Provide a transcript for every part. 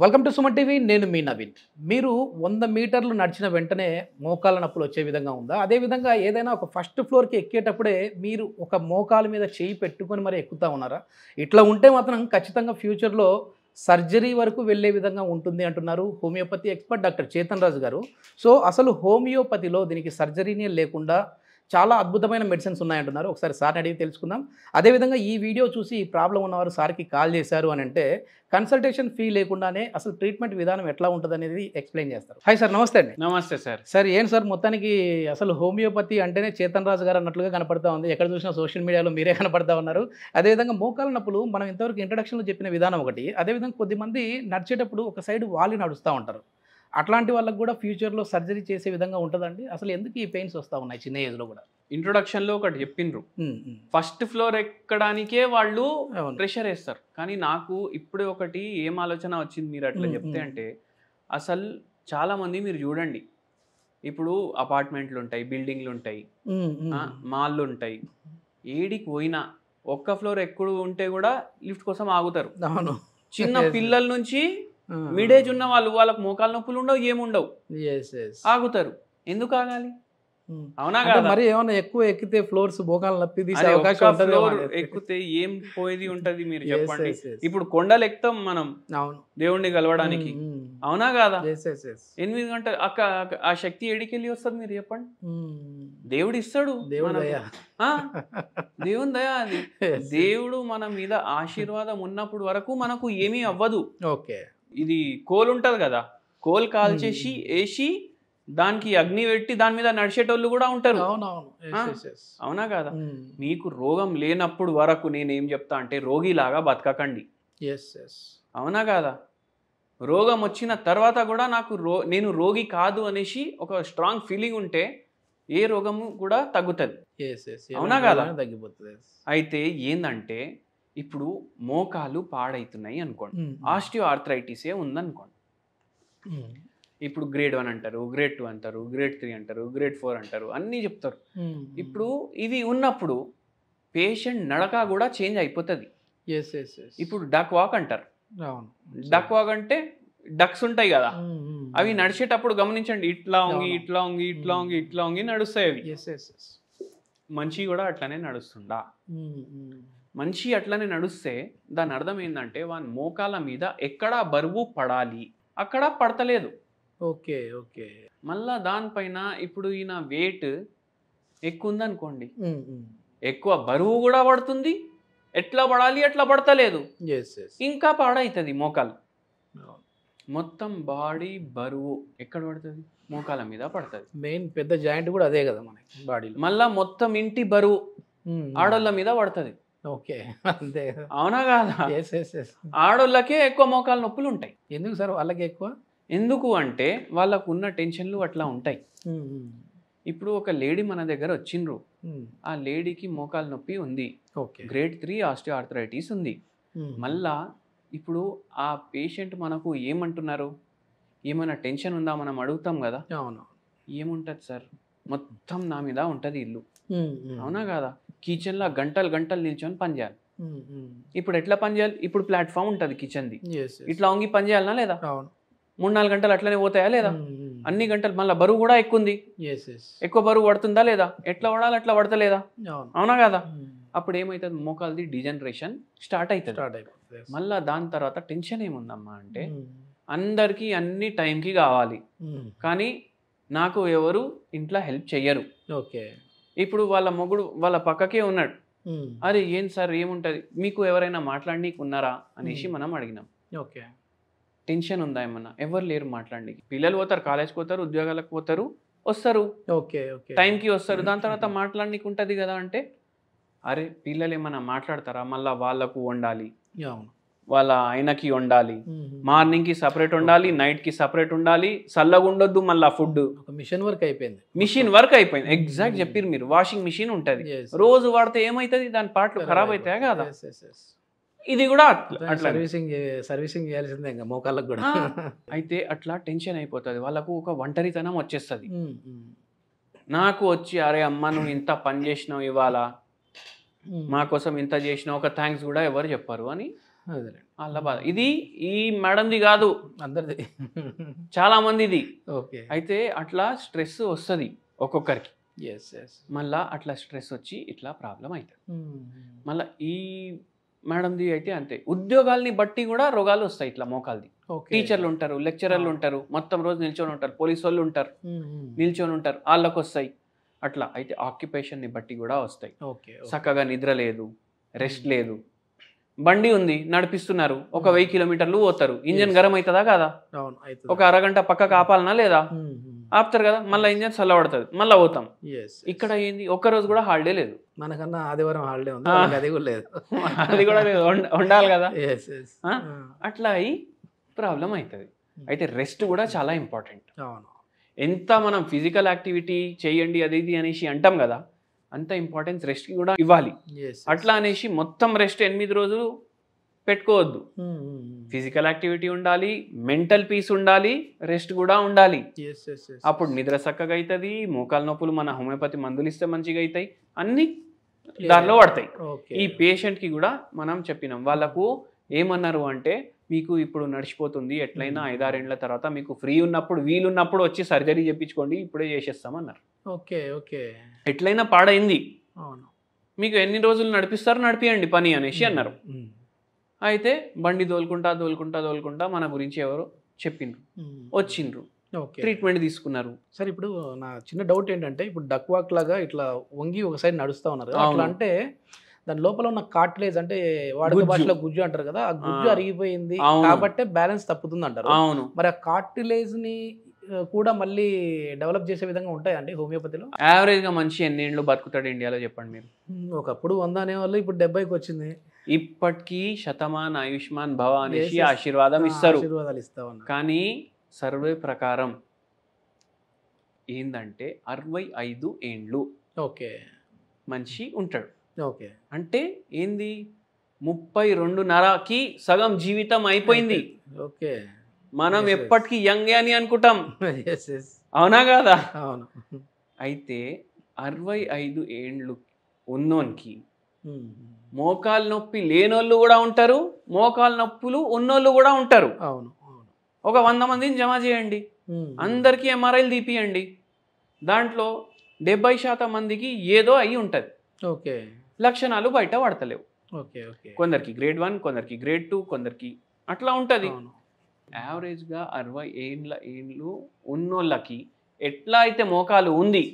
Welcome to Suman TV. నేను మీ నవీన్. మీరు 100 మీటర్లు నడిచిన వెంటనే మోకాళ్ళ నొప్పులు వచ్చే విధంగా ఉందా? అదేవిధంగా ఏదైనా ఒక ఫస్ట్ ఫ్లోర్కి ఎక్కేటప్పుడే మీరు ఒక మోకాలు మీద చేయి పెట్టుకొని మరి ఎక్కుతా ఉన్నారా? ఇట్లా ఉంటే మాత్రం ఖచ్చితంగా ఫ్యూచర్లో సర్జరీ వరకు వెళ్ళే విధంగా ఉంటుంది అంటున్నారు హోమియోపతి ఎక్స్పర్ట్ డాక్టర్ చేతన్ రాజు గారు. సో అసలు హోమియోపతిలో దీనికి సర్జరీనే లేకుండా చాలా అద్భుతమైన మెడిసిన్స్ ఉన్నాయంటున్నారు. ఒకసారి సార్ని అడిగి తెలుసుకుందాం. అదేవిధంగా ఈ వీడియో చూసి ఈ ప్రాబ్లం ఉన్నవారు సార్కి కాల్ చేశారు అని అంటే కన్సల్టేషన్ ఫీ లేకుండానే అసలు ట్రీట్మెంట్ విధానం ఎట్లా ఉంటుంది అనేది ఎక్స్ప్లెయిన్ చేస్తారు. హాయ్ సార్, నమస్తే అండి. నమస్తే సార్. సార్ ఏం సార్, మొత్తానికి అసలు హోమియోపతి అంటేనే చేతన్ రాజు గారు అన్నట్లుగా కనపడతా ఉంది. ఎక్కడ చూసినా సోషల్ మీడియాలో మీరే కనపడతా ఉన్నారు. అదేవిధంగా మోకాళ్ళ నొప్పులు మనం ఇంతవరకు ఇంట్రడక్షన్లో చెప్పిన విధానం ఒకటి. అదేవిధంగా కొద్దిమంది నడిచేటప్పుడు ఒక సైడ్ వాలి నడుస్తూ ఉంటారు. అట్లాంటి వాళ్ళకి కూడా ఫ్యూచర్లో సర్జరీ చేసే విధంగా ఉంటుందండి? అసలు ఎందుకు ఈ పెయిన్స్ వస్తూ ఉన్నాయి చిన్న ఏజ్లో కూడా? ఇంట్రొడక్షన్లో ఒకటి చెప్పిండ్రు, ఫస్ట్ ఫ్లోర్ ఎక్కడానికే వాళ్ళు అవును. ప్రెషర్ వేస్తారు. కానీ నాకు ఇప్పుడు ఒకటి ఏం ఆలోచన వచ్చింది మీరు అట్లా చెప్తే అంటే, అసలు చాలా మంది మీరు చూడండి, ఇప్పుడు అపార్ట్మెంట్లు ఉంటాయి, బిల్డింగ్లు ఉంటాయి, మాల్లు ఉంటాయి, ఏడికి పోయినా ఒక్క ఫ్లోర్ ఎక్కువ ఉంటే కూడా లిఫ్ట్ కోసం ఆగుతారు. అవును. చిన్న పిల్లల నుంచి మిడ్ ఏజ్ ఉన్న వాళ్ళకు మోకాలు నొప్పులు ఉండవు, ఏముండవు, ఆగుతారు. ఎందుకు ఆగాలి? అవునా అంటే కదా? మరి ఏమన్నా ఎక్కువ ఎక్కితే ఫ్లోర్స్ మోకాలు నొప్పి తీసే అరే అవకాశం ఒక్క ఉంటది ఫ్లోర్ ఎక్కితే ఏం పోయేది ఉంటది మీరు చెప్పండి. ఇప్పుడు కొండలు ఎక్కుతాం మనం అవును. దేవుణ్ణి కలవడానికి, అవునా కాదా? 8 గంటలు ఆ శక్తి ఏడికెళ్ళి వస్తుంది మీరు చెప్పండి. దేవుడు ఇస్తాడు, దేవుడి దయ. దేవుని దయ అది. దేవుడు మన మీద ఆశీర్వాదం ఉన్నప్పుడు వరకు మనకు ఏమీ అవ్వదు. ఓకే. ఇది కోల్ ఉంటది కదా, కోల్ కాల్చేసి వేసి దానికి అగ్ని పెట్టి దాని మీద నడిచేటోళ్ళు కూడా ఉంటారు. అవునా కదా? మీకు రోగం లేనప్పుడు వరకు నేనేం చెప్తా అంటే రోగిలాగా బతకకండి. అవునా కాదా? రోగం వచ్చిన తర్వాత కూడా నేను రోగి కాదు అనేసి ఒక స్ట్రాంగ్ ఫీలింగ్ ఉంటే ఏ రోగము కూడా తగ్గుతుంది. అవునా కదా? తగ్గిపోతుంది. అయితే ఏందంటే ఇప్పుడు మోకాలు పాడైతున్నాయి అనుకోండి, ఆస్టియో ఆర్థరైటిసే ఉందనుకోండి. ఇప్పుడు గ్రేడ్ 1 అంటారు, గ్రేడ్ 2 అంటారు, గ్రేడ్ 3 అంటారు, గ్రేడ్ 4 అంటారు, అన్నీ చెప్తారు. ఇప్పుడు ఇవి ఉన్నప్పుడు పేషెంట్ నడక కూడా చేంజ్ అయిపోతుంది. ఇప్పుడు డక్ వాక్ అంటారు. డక్ వాక్ అంటే డక్స్ ఉంటాయి కదా, అవి నడిచేటప్పుడు గమనించండి, ఇట్లా ఉంగి ఇట్లా ఉంగి ఇట్లా ఉంగి ఇట్లా ఉంగి నడుస్తాయి అవి. మనిషి కూడా అట్లనే నడుస్తుందా? మనిషి అట్లనే నడుస్తే దాని అర్థం ఏంటంటే వాని మోకాల మీద ఎక్కడా బరువు పడాలి, అక్కడ పడతలేదు. Okay okay. మళ్ళా దానిపైన ఇప్పుడు ఈయన వెయిట్ ఎక్కువ ఉందనుకోండి, ఎక్కువ బరువు కూడా పడుతుంది, ఎట్లా పడాలి ఎట్లా పడతలేదు, ఇంకా పాడవుతుంది మోకాలు. మొత్తం బాడీ బరువు ఎక్కడ పడుతుంది? మోకాల మీద పడుతుంది. మెయిన్ పెద్ద జాయింట్ కూడా అదే కదా మనకి బాడీలో. మళ్ళా మొత్తం ఇంటి బరువు ఆడోళ్ళ మీద పడుతుంది. ఓకే, అంతే. అవునా కాదా? ఆడోళ్ళకే ఎక్కువ మోకాలు నొప్పులు ఉంటాయి. ఎందుకు సార్ వాళ్ళకి ఎక్కువ? ఎందుకు అంటే వాళ్ళకు ఉన్న టెన్షన్లు అట్లా ఉంటాయి. ఇప్పుడు ఒక లేడీ మన దగ్గర వచ్చిండ్రు, ఆ లేడీకి మోకాలు నొప్పి ఉంది, గ్రేడ్ 3 ఆస్టియో ఆర్థరైటిస్ ఉంది. మళ్ళా ఇప్పుడు ఆ పేషెంట్ మనకు ఏమంటున్నారు, ఏమైనా టెన్షన్ ఉందా మనం అడుగుతాం కదా. ఏముంటుంది సార్, మొత్తం నా మీద ఉంటుంది ఇల్లు. అవునా కాదా? కిచెన్లో గంటలు గంటలు నిల్చొని పని చేయాలి. ఇప్పుడు ఎట్లా పని చేయాలి? ఇప్పుడు ప్లాట్ఫామ్ ఉంటుంది కిచెన్ది, ఇట్లా వంగి పని చేయాలనా లేదా? 3-4 గంటలు అట్లనే పోతాయా లేదా? అన్ని గంటలు. మళ్ళీ బరువు కూడా ఎక్కువ ఉంది, ఎక్కువ బరువు పడుతుందా లేదా? ఎట్లా పడాలి అట్లా పడతలేదా? అవునా కదా? అప్పుడు ఏమవుతుంది, మోకాలది డిజనరేషన్ స్టార్ట్ అవుతుంది. మళ్ళీ దాని తర్వాత టెన్షన్ ఏముందమ్మా అంటే, అందరికీ అన్ని టైంకి కావాలి, కానీ నాకు ఎవరు ఇంట్లో హెల్ప్ చెయ్యరు. ఇప్పుడు వాళ్ళ మొగుడు వాళ్ళ పక్కకే ఉన్నాడు, అరే ఏం సార్ ఏముంటుంది, మీకు ఎవరైనా మాట్లాడనీకి ఉన్నారా అనేసి మనం అడిగినాం. టెన్షన్ ఉందా ఏమన్నా? ఎవరు లేరు మాట్లాడడానికి. పిల్లలు పోతారు, కాలేజ్కి పోతారు, ఉద్యోగాలకు పోతారు, వస్తారు, టైంకి వస్తారు, దాని తర్వాత మాట్లాడనీకి ఉంటుంది కదా అంటే, అరే పిల్లలు ఏమన్నా మాట్లాడతారా? మళ్ళీ వాళ్ళకు వండాలి, వాళ్ళ ఆయనకి వండాలి, మార్నింగ్కి సపరేట్ ఉండాలి, నైట్కి సపరేట్ ఉండాలి, చల్లగా ఉండొద్దు, మళ్ళీ ఫుడ్. మిషన్ వర్క్ అయిపోయింది. మిషన్ వర్క్ అయిపోయింది. ఎగ్జాక్ట్ చెప్పారు మీరు. వాషింగ్ మిషన్ ఉంటుంది, రోజు వాడితే ఏమవుతుంది, దాని పార్ట్లు ఖరాబ్ అవుతాయా కదా? ఇది కూడా అట్లా సర్వీసింగ్ చేయాల్సిందే ఇంకా మోకాళ్ళకు కూడా. అయితే అట్లా టెన్షన్ అయిపోతుంది వాళ్ళకు, ఒక ఒంటరితనం వచ్చేస్తుంది. నాకు వచ్చి అరే అమ్మ నువ్వు ఇంత పని చేసినావు ఇవాళ, మా కోసం ఇంత చేసినావు, ఒక థ్యాంక్స్ కూడా ఎవరు చెప్పారు అని వాళ్ళ బాధ. ఇది ఈ మేడంది కాదు, అందరిది. చాలా మందిది. ఓకే. అయితే అట్లా స్ట్రెస్ వస్తుంది ఒక్కొక్కరికి. Yes yes. మళ్ళా అట్లా స్ట్రెస్ వచ్చి ఇట్లా ప్రాబ్లం అవుతుంది. మళ్ళీ ఈ మేడంది అయితే అంతే. ఉద్యోగాల్ని బట్టి కూడా రోగాలు వస్తాయి ఇట్లా మోకాల్ది. టీచర్లు ఉంటారు, లెక్చరర్లు ఉంటారు, మొత్తం రోజు నిల్చొని ఉంటారు, పోలీసు వాళ్ళు ఉంటారు, నిల్చొని ఉంటారు, వాళ్ళకు వస్తాయి అట్లా. అయితే ఆక్యుపేషన్ని బట్టి కూడా వస్తాయి. చక్కగా నిద్ర లేదు, రెస్ట్ లేదు, బండి ఉంది నడిపిస్తున్నారు, ఒక 1000 కిలోమీటర్లు పోతారు, ఇంజన్ గరం అవుతుందా కాదా? ఒక అరగంట పక్కకు ఆపాలనా లేదా? ఆపుతారు కదా, మళ్ళీ ఇంజన్ చల్లబడుతుంది, మళ్ళీ పోతాం. ఇక్కడ ఏంది, ఒక్కరోజు కూడా హాలిడే లేదు. మనకన్నా ఆదివారం హాలిడే ఉంది, అది కూడా లేదు. అది కూడా లేదు, ఉండాలి కదా. అట్లా అయి ప్రాబ్లం అవుతుంది. అయితే రెస్ట్ కూడా చాలా ఇంపార్టెంట్. ఎంత మనం ఫిజికల్ యాక్టివిటీ చేయండి అది ఇది అనేసి అంటాం కదా, అంత ఇంపార్టెన్స్ రెస్ట్కి కూడా ఇవ్వాలి. అట్లా అనేసి మొత్తం రెస్ట్ 8 రోజులు పెట్టుకోవద్దు. ఫిజికల్ యాక్టివిటీ ఉండాలి, మెంటల్ పీస్ ఉండాలి, రెస్ట్ కూడా ఉండాలి. అప్పుడు నిద్ర చక్కగా అవుతుంది, మోకాలు నొప్పులు మన హోమియోపతి మందులు ఇస్తే మంచిగా అవుతాయి, అన్ని దానిలో పడతాయి. ఈ పేషెంట్కి కూడా మనం చెప్పినాం, వాళ్ళకు ఏమన్నారు అంటే, మీకు ఇప్పుడు నడిచిపోతుంది, ఎట్లయినా 5-6 ఏళ్ల తర్వాత మీకు ఫ్రీ ఉన్నప్పుడు వీలున్నప్పుడు వచ్చి సర్జరీ చేయించుకోండి, ఇప్పుడే చేసేస్తామన్నారు. Okay okay. ఎట్లయినా పాడైంది, మీకు ఎన్ని రోజులు నడిపిస్తారు నడిపియండి పని అనేసి అన్నారు. అయితే బండి దోలుకుంటా మన గురించి ఎవరో చెప్పిండ్రు, వచ్చిండ్రు, ట్రీట్మెంట్ తీసుకున్నారు. సరే, ఇప్పుడు నా చిన్న డౌట్ ఏంటంటే, ఇప్పుడు డక్ వాక్ లాగా ఇట్లా వంగి ఒక సైడ్ నడుస్తా ఉన్నారు, అట్లా అంటే దాని లోపల ఉన్న కార్టిలేజ్ అంటే వాడుక భాషలో గుజ్జు అంటారు కదా, ఆ గుజ్జు అరిగిపోయింది కాబట్టి బ్యాలెన్స్ తప్పుతుంది అంటారు. అవును. మరి ఆ కార్టిలేజ్ ని కూడా మళ్ళీ డెవలప్ చేసే విధంగా ఉంటాయండి హోమియోపతిలో? యావరేజ్ గా మనిషి ఎన్ని ఏళ్ళు బతుకుతాడు ఇండియాలో చెప్పండి మీరు? ఒకప్పుడు 100 అనేవాళ్ళు, ఇప్పుడు 70కి వచ్చింది. ఇప్పటికీ శతమాన్ ఆయుష్మాన్ భవ అనేసి ఆశీర్వాదం ఇస్తారు, ఆశీర్వాదాలు ఇస్తా ఉన్నారు. కానీ సర్వే ప్రకారం ఏందంటే 65 ఏండ్లు ఓకే మనిషి ఉంటాడు. ఓకే, అంటే ఏంది, 32.5కి సగం జీవితం అయిపోయింది. ఓకే, మనం ఎప్పటికీ యంగ్ అని అనుకుంటాం, అవునా కాదా? అవును. అయితే 65 ఏండ్లు ఉన్నోనికి మోకాలు నొప్పి లేనోళ్ళు కూడా ఉంటారు, మోకాలు నొప్పులు ఉన్నోళ్ళు కూడా ఉంటారు. అవును. ఒక 100 మందిని జమ చేయండి, అందరికీ ఎంఆర్ఐలు తీపియండి, దాంట్లో 70% మందికి ఏదో అయి ఉంటుంది. ఓకే, లక్షణాలు బయట పడతలేవు. Okay okay. కొందరికి గ్రేడ్ 1, కొందరికి గ్రేడ్ 2, కొందరికి అట్లా ఉంటుంది. యావరేజ్గా 60 ఏండ్లు ఉన్నోళ్ళకి ఎట్లా అయితే మోకాలు ఉంది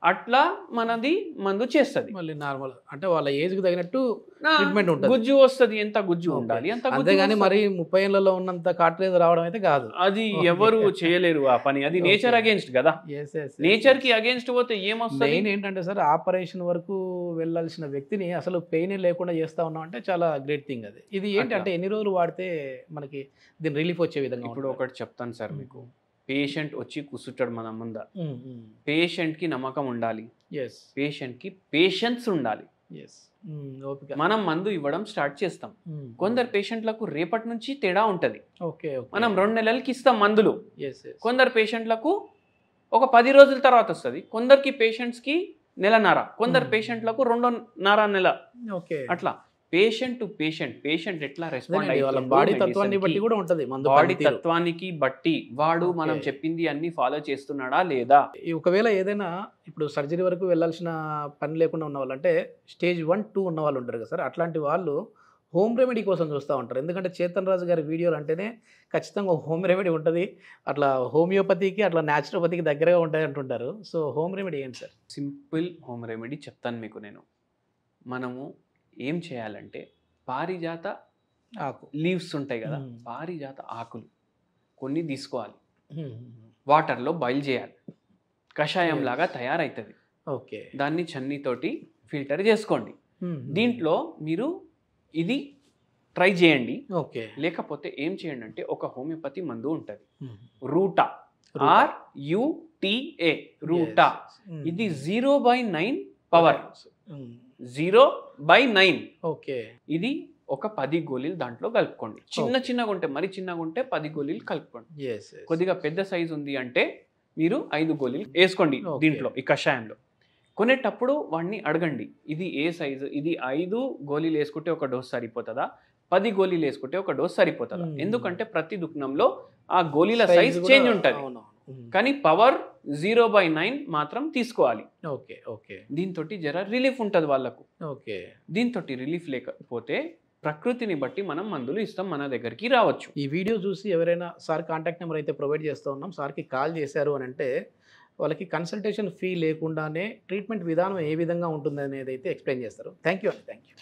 అట్లా మనది మందు చేస్తుంది. మళ్ళీ నార్మల్ అంటే వాళ్ళ ఏజ్కి తగినట్టు ట్రీట్మెంట్ ఉంటుంది, గుజ్జు వస్తుంది, ఎంత గుజ్జు ఉండాలి అంత. అంతేగాని మరి 30 ఏళ్లలో ఉన్నంత కార్టిలేజ్ రావడం అయితే కాదు, అది ఎవరు చేయలేరు ఆ పని, అది నేచర్ అగేన్స్ట్ కదా. నేచర్ కి అగేన్స్ట్ పోతే ఏమొస్తుంది? మెయిన్ ఏంటంటే సార్, ఆపరేషన్ వరకు వెళ్ళాల్సిన వ్యక్తిని అసలు పెయిన్ లేకుండా చేస్తా ఉన్నాం అంటే చాలా గ్రేట్ థింగ్ అది. ఇది ఏంటంటే ఎన్ని రోజులు వాడితే మనకి దీని రిలీఫ్ వచ్చే విధంగా? ఇప్పుడు ఒకటి చెప్తాను సార్ మీకు, పేషెంట్ వచ్చి కూర్చుంటాడు మన ముంద, పేషెంట్కి నమ్మకం ఉండాలి, పేషెంట్కి పేషెన్స్ ఉండాలి. మనం మందు ఇవ్వడం స్టార్ట్ చేస్తాం. కొందరు పేషెంట్లకు రేపటి నుంచి తేడా ఉంటుంది, మనం 2 నెలలకి ఇస్తాం మందులు. కొందరు పేషెంట్లకు ఒక 10 రోజుల తర్వాత వస్తుంది, కొందరికి పేషెంట్స్కి 1.5 నెల, కొందరు పేషెంట్లకు 2.5 నెల. అట్లా పేషెంట్ టు పేషెంట్ ఎట్లా రెస్పాండ్ అయ్యి బాడీ తత్వాన్ని బట్టి కూడా ఉంటుంది, బాడీ తత్వానికి బట్టి వాడు మనం చెప్పింది అన్ని ఫాలో చేస్తున్నాడా లేదా. ఒకవేళ ఏదైనా ఇప్పుడు సర్జరీ వరకు వెళ్ళాల్సిన పని లేకుండా ఉన్న వాళ్ళు, అంటే స్టేజ్ 1, 2 ఉన్న వాళ్ళు ఉంటారు కదా సార్, అట్లాంటి వాళ్ళు హోమ్ రెమెడీ కోసం చూస్తూ ఉంటారు. ఎందుకంటే చేతన్ రాజు గారి వీడియోలు అంటేనే ఖచ్చితంగా హోమ్ రెమెడీ ఉంటుంది, అట్లా హోమియోపతికి అట్లా న్యాచురోపతికి దగ్గరగా ఉంటాయి అంటుంటారు. సో హోమ్ రెమెడీ ఏంటి సార్? సింపుల్ హోమ్ రెమెడీ చెప్తాను మీకు నేను. మనము ఏం చేయాలంటే, పారిజాత ఆకు లీవ్స్ ఉంటాయి కదా, పారిజాత ఆకులు కొన్ని తీసుకోవాలి, వాటర్లో బాయిల్ చేయాలి, కషాయం లాగా తయారవుతుంది. ఓకే, దాన్ని చన్నీతోటి ఫిల్టర్ చేసుకోండి. దీంట్లో మీరు ఇది ట్రై చేయండి. ఓకే, లేకపోతే ఏం చేయండి అంటే, ఒక హోమియోపతి మందు ఉంటుంది రూటా, RUTA, రూటా. ఇది 0/9 పవర్, 0/9. ఓకే, ఇది ఒక 10 గోళీలు దాంట్లో కలుపుకోండి. చిన్నగా ఉంటే, మరి చిన్నగా ఉంటే 10 గోళీలు కలుపుకోండి. కొద్దిగా పెద్ద సైజు ఉంది అంటే మీరు 5 గోళీలు వేసుకోండి దీంట్లో, ఈ కషాయంలో. కొనేటప్పుడు వాడిని అడగండి, ఇది ఏ సైజు, ఇది 5 గోళీలు వేసుకుంటే ఒక డోస్ సరిపోతుందా, 10 గోళీలు వేసుకుంటే ఒక డోస్ సరిపోతుంది. ఎందుకంటే ప్రతి దుకాణంలో ఆ గోళీల సైజ్ చేంజ్ ఉంటుంది, కానీ పవర్ 0/9 మాత్రం తీసుకోవాలి. Okay okay. దీంతో జర రిలీఫ్ ఉంటుంది వాళ్ళకు. ఓకే. దీంతో రిలీఫ్ లేకపోతే ప్రకృతిని బట్టి మనం మందులు ఇస్తాం, మన దగ్గరికి రావచ్చు. ఈ వీడియో చూసి ఎవరైనా సార్ కాంటాక్ట్ నెంబర్ అయితే ప్రొవైడ్ చేస్తూ ఉన్నాం, సార్కి కాల్ చేశారు అని అంటే వాళ్ళకి కన్సల్టేషన్ ఫీ లేకుండానే ట్రీట్మెంట్ విధానం ఏ విధంగా ఉంటుంది అనేది అయితే ఎక్స్ప్లెయిన్ చేస్తారు. థ్యాంక్ యూ అండి. Thank you.